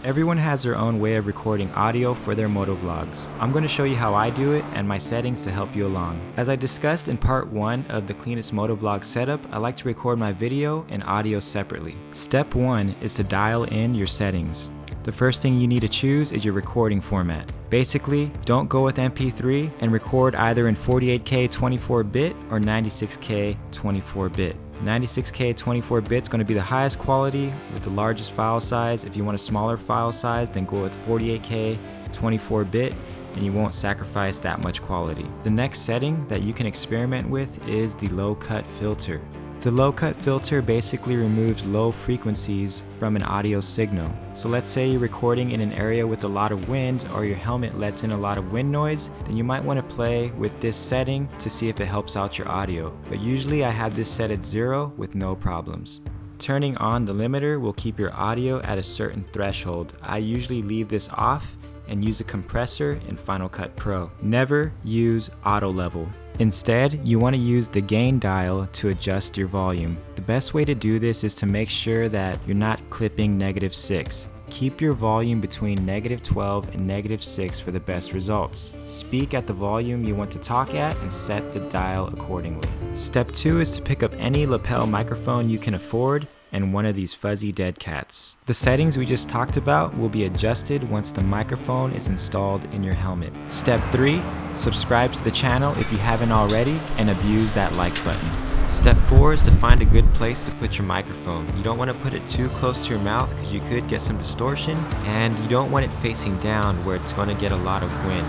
Everyone has their own way of recording audio for their motovlogs. I'm going to show you how I do it and my settings to help you along. As I discussed in part 1 of the cleanest motovlog setup, I like to record my video and audio separately. Step 1 is to dial in your settings. The first thing you need to choose is your recording format. Basically, don't go with MP3 and record either in 48K 24-bit or 96K 24-bit. 96K 24-bit is going to be the highest quality with the largest file size. If you want a smaller file size, then go with 48K 24-bit and you won't sacrifice that much quality. The next setting that you can experiment with is the low cut filter. The low cut filter basically removes low frequencies from an audio signal. So let's say you're recording in an area with a lot of wind or your helmet lets in a lot of wind noise, then you might want to play with this setting to see if it helps out your audio. But usually I have this set at 0 with no problems. Turning on the limiter will keep your audio at a certain threshold. I usually leave this off and use a compressor in Final Cut Pro. Never use auto level. Instead, you want to use the gain dial to adjust your volume. The best way to do this is to make sure that you're not clipping -6. Keep your volume between -12 and -6 for the best results. Speak at the volume you want to talk at and set the dial accordingly. Step 2 is to pick up any lapel microphone you can afford and one of these fuzzy dead cats. The settings we just talked about will be adjusted once the microphone is installed in your helmet. Step 3, subscribe to the channel if you haven't already and abuse that like button. Step 4 is to find a good place to put your microphone. You don't want to put it too close to your mouth because you could get some distortion, and you don't want it facing down where it's going to get a lot of wind.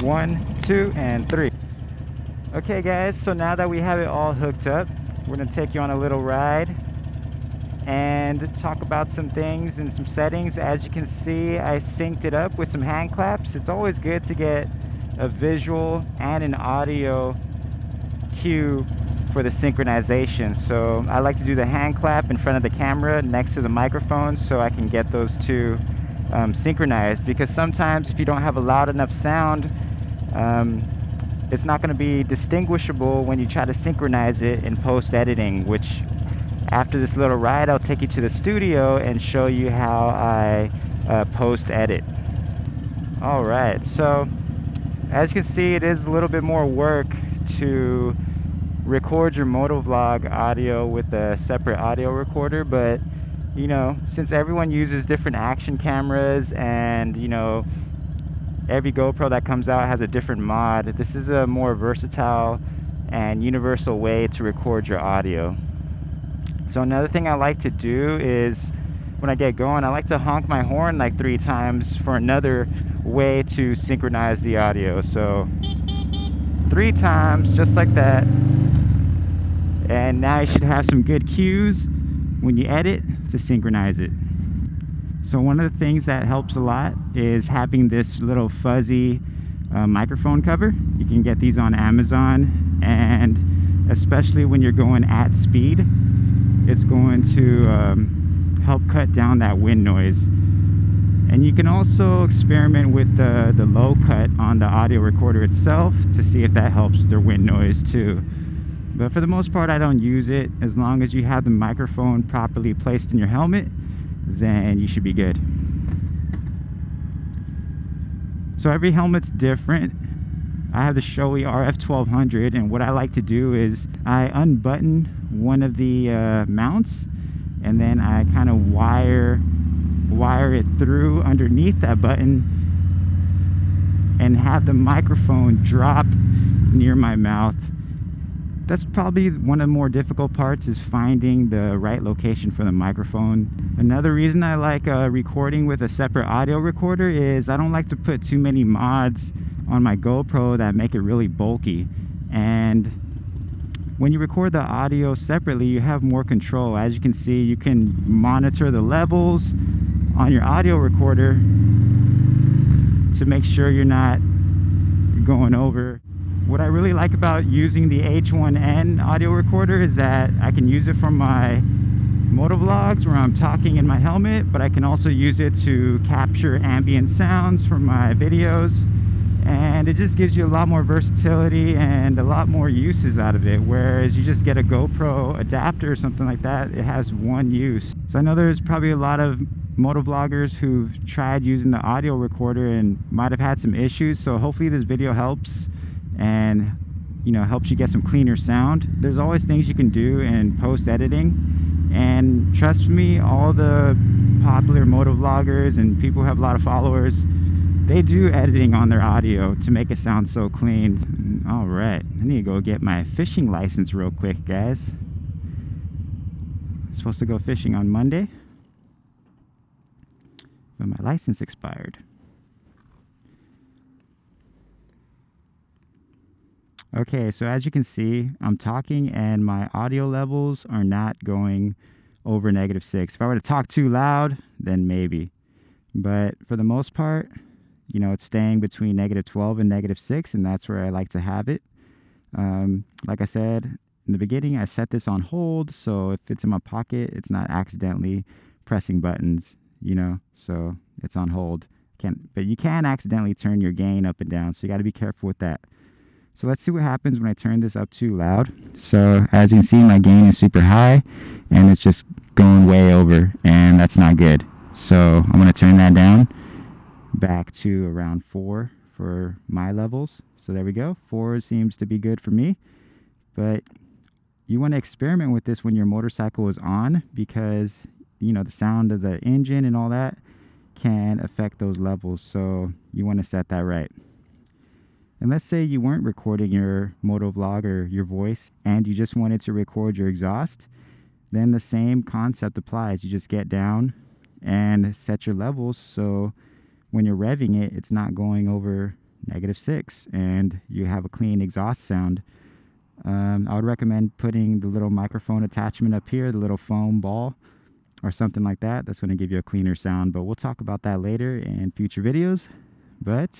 One, two, and three. Okay guys, so now that we have it all hooked up, we're gonna take you on a little ride and talk about some things and some settings. As you can see, I synced it up with some hand claps. It's always good to get a visual and an audio cue for the synchronization. So I like to do the hand clap in front of the camera next to the microphone so I can get those two synchronized, because sometimes if you don't have a loud enough sound, it's not going to be distinguishable when you try to synchronize it in post-editing, which after this little ride I'll take you to the studio and show you how I post-edit. Alright, so as you can see, it is a little bit more work to record your motovlog audio with a separate audio recorder, but you know, since everyone uses different action cameras and you know, every GoPro that comes out has a different mod, this is a more versatile and universal way to record your audio. So another thing I like to do is when I get going, I like to honk my horn like 3 times for another way to synchronize the audio. So 3 times, just like that, and now you should have some good cues when you edit to synchronize it. So one of the things that helps a lot is having this little fuzzy microphone cover. You can get these on Amazon, and especially when you're going at speed, it's going to help cut down that wind noise. And you can also experiment with the low cut on the audio recorder itself to see if that helps their wind noise too. But for the most part, I don't use it. As long as you have the microphone properly placed in your helmet, then you should be good. So every helmet's different. I have the Shoei RF1200, and what I like to do is I unbutton one of the mounts, and then I kind of wire it through underneath that button and have the microphone drop near my mouth. That's probably one of the more difficult parts, is finding the right location for the microphone. Another reason I like recording with a separate audio recorder is I don't like to put too many mods on my GoPro that make it really bulky. And when you record the audio separately, you have more control. As you can see, you can monitor the levels on your audio recorder to make sure you're not going over. What I really like about using the H1N audio recorder is that I can use it from my Motovlogs where I'm talking in my helmet, but I can also use it to capture ambient sounds from my videos, and it just gives you a lot more versatility and a lot more uses out of it, whereas you just get a GoPro adapter or something like that, it has one use. So I know there's probably a lot of motovloggers who've tried using the audio recorder and might have had some issues, so hopefully this video helps and, you know, helps you get some cleaner sound. There's always things you can do in post editing, and trust me, all the popular motovloggers and people who have a lot of followers, they do editing on their audio to make it sound so clean. All right, I need to go get my fishing license real quick, guys. I'm supposed to go fishing on Monday, but my license expired. Okay, so as you can see, I'm talking and my audio levels are not going over -6. If I were to talk too loud, then maybe. But for the most part, you know, it's staying between -12 and -6, and that's where I like to have it. Like I said in the beginning, I set this on hold, so if it's in my pocket, it's not accidentally pressing buttons, you know, so it's on hold. But you can accidentally turn your gain up and down, so you got to be careful with that. So let's see what happens when I turn this up too loud. So as you can see, my gain is super high, and it's just going way over, and that's not good. So I'm going to turn that down back to around 4 for my levels. So there we go. 4 seems to be good for me, but you want to experiment with this when your motorcycle is on, because, you know, the sound of the engine and all that can affect those levels, so you want to set that right. And let's say you weren't recording your motovlog or your voice and you just wanted to record your exhaust, then the same concept applies. You just get down and set your levels so when you're revving it, it's not going over -6 and you have a clean exhaust sound. I would recommend putting the little microphone attachment up here, the little foam ball or something like that. That's going to give you a cleaner sound, but we'll talk about that later in future videos. But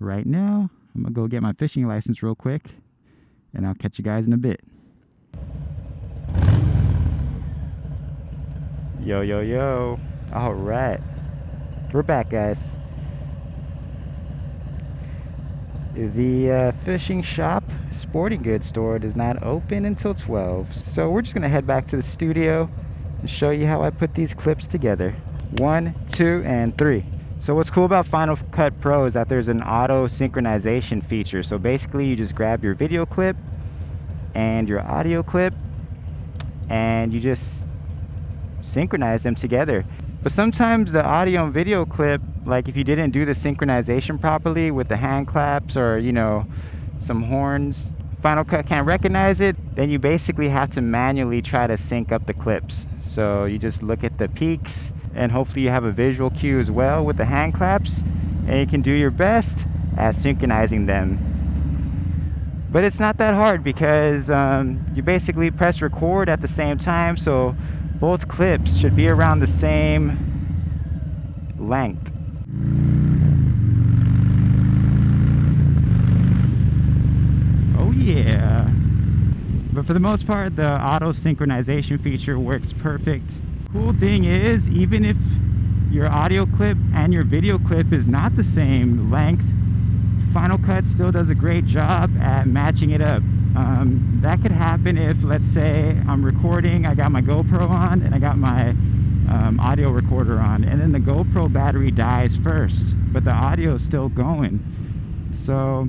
right now, I'm going to go get my fishing license real quick, and I'll catch you guys in a bit. Yo, yo, yo. All right. We're back, guys. The fishing shop sporting goods store does not open until 12, so we're just going to head back to the studio and show you how I put these clips together. 1, 2, and 3. So what's cool about Final Cut Pro is that there's an auto synchronization feature. So basically you just grab your video clip and your audio clip and you just synchronize them together. But sometimes the audio and video clip, like if you didn't do the synchronization properly with the hand claps or, you know, some horns, Final Cut can't recognize it, then you basically have to manually try to sync up the clips. So you just look at the peaks, and hopefully you have a visual cue as well with the hand claps, and you can do your best at synchronizing them. But it's not that hard because you basically press record at the same time, so both clips should be around the same length. Oh yeah. But for the most part, the auto synchronization feature works perfect. Cool thing is, even if your audio clip and your video clip is not the same length, Final Cut still does a great job at matching it up. That could happen if, let's say, I'm recording, I got my GoPro on and I got my audio recorder on, and then the GoPro battery dies first, but the audio is still going. So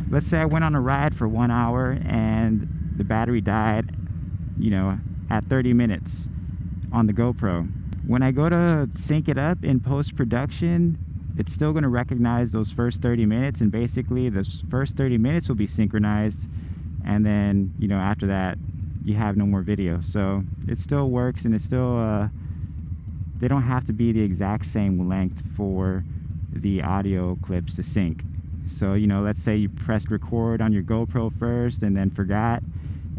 let's say I went on a ride for 1 hour and the battery died, you know, at 30 minutes on the GoPro. When I go to sync it up in post-production, it's still going to recognize those first 30 minutes, and basically those first 30 minutes will be synchronized, and then, you know, after that you have no more video. So it still works, and it's still they don't have to be the exact same length for the audio clips to sync. So, you know, let's say you pressed record on your GoPro first and then forgot,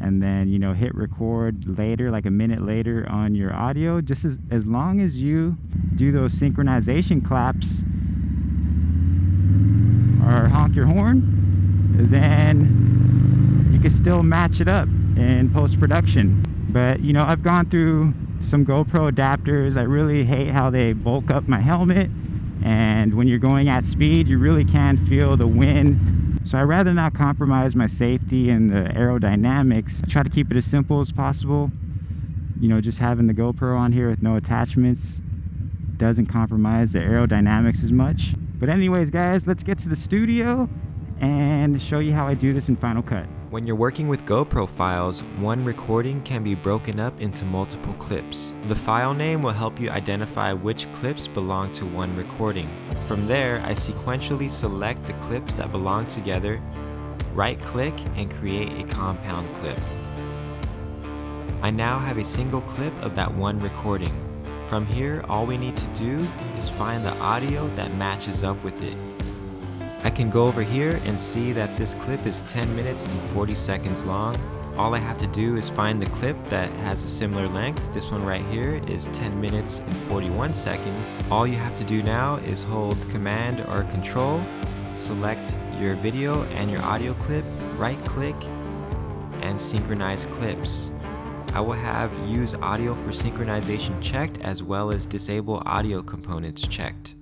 and then, you know, hit record later, like a minute later on your audio. Just as long as you do those synchronization claps or honk your horn, then you can still match it up in post-production. But, you know, I've gone through some GoPro adapters. I really hate how they bulk up my helmet, and when you're going at speed you really can feel the wind. So I'd rather not compromise my safety and the aerodynamics. I try to keep it as simple as possible. You know, just having the GoPro on here with no attachments doesn't compromise the aerodynamics as much. But anyways guys, let's get to the studio and show you how I do this in Final Cut. When you're working with GoPro files, one recording can be broken up into multiple clips. The file name will help you identify which clips belong to one recording. From there, I sequentially select the clips that belong together, right-click, and create a compound clip. I now have a single clip of that one recording. From here, all we need to do is find the audio that matches up with it. I can go over here and see that this clip is 10 minutes and 40 seconds long. All I have to do is find the clip that has a similar length. This one right here is 10 minutes and 41 seconds. All you have to do now is hold Command or Control, select your video and your audio clip, right click, and synchronize clips. I will have Use Audio for Synchronization checked, as well as Disable Audio Components checked.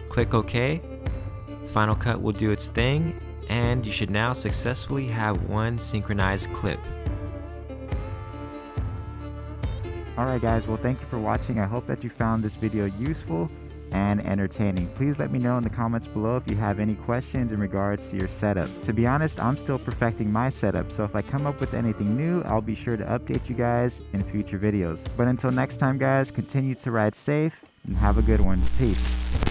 Click OK. Final Cut will do its thing, and you should now successfully have one synchronized clip. Alright guys, well thank you for watching. I hope that you found this video useful and entertaining. Please let me know in the comments below if you have any questions in regards to your setup. To be honest, I'm still perfecting my setup, so if I come up with anything new, I'll be sure to update you guys in future videos. But until next time guys, continue to ride safe and have a good one. Peace.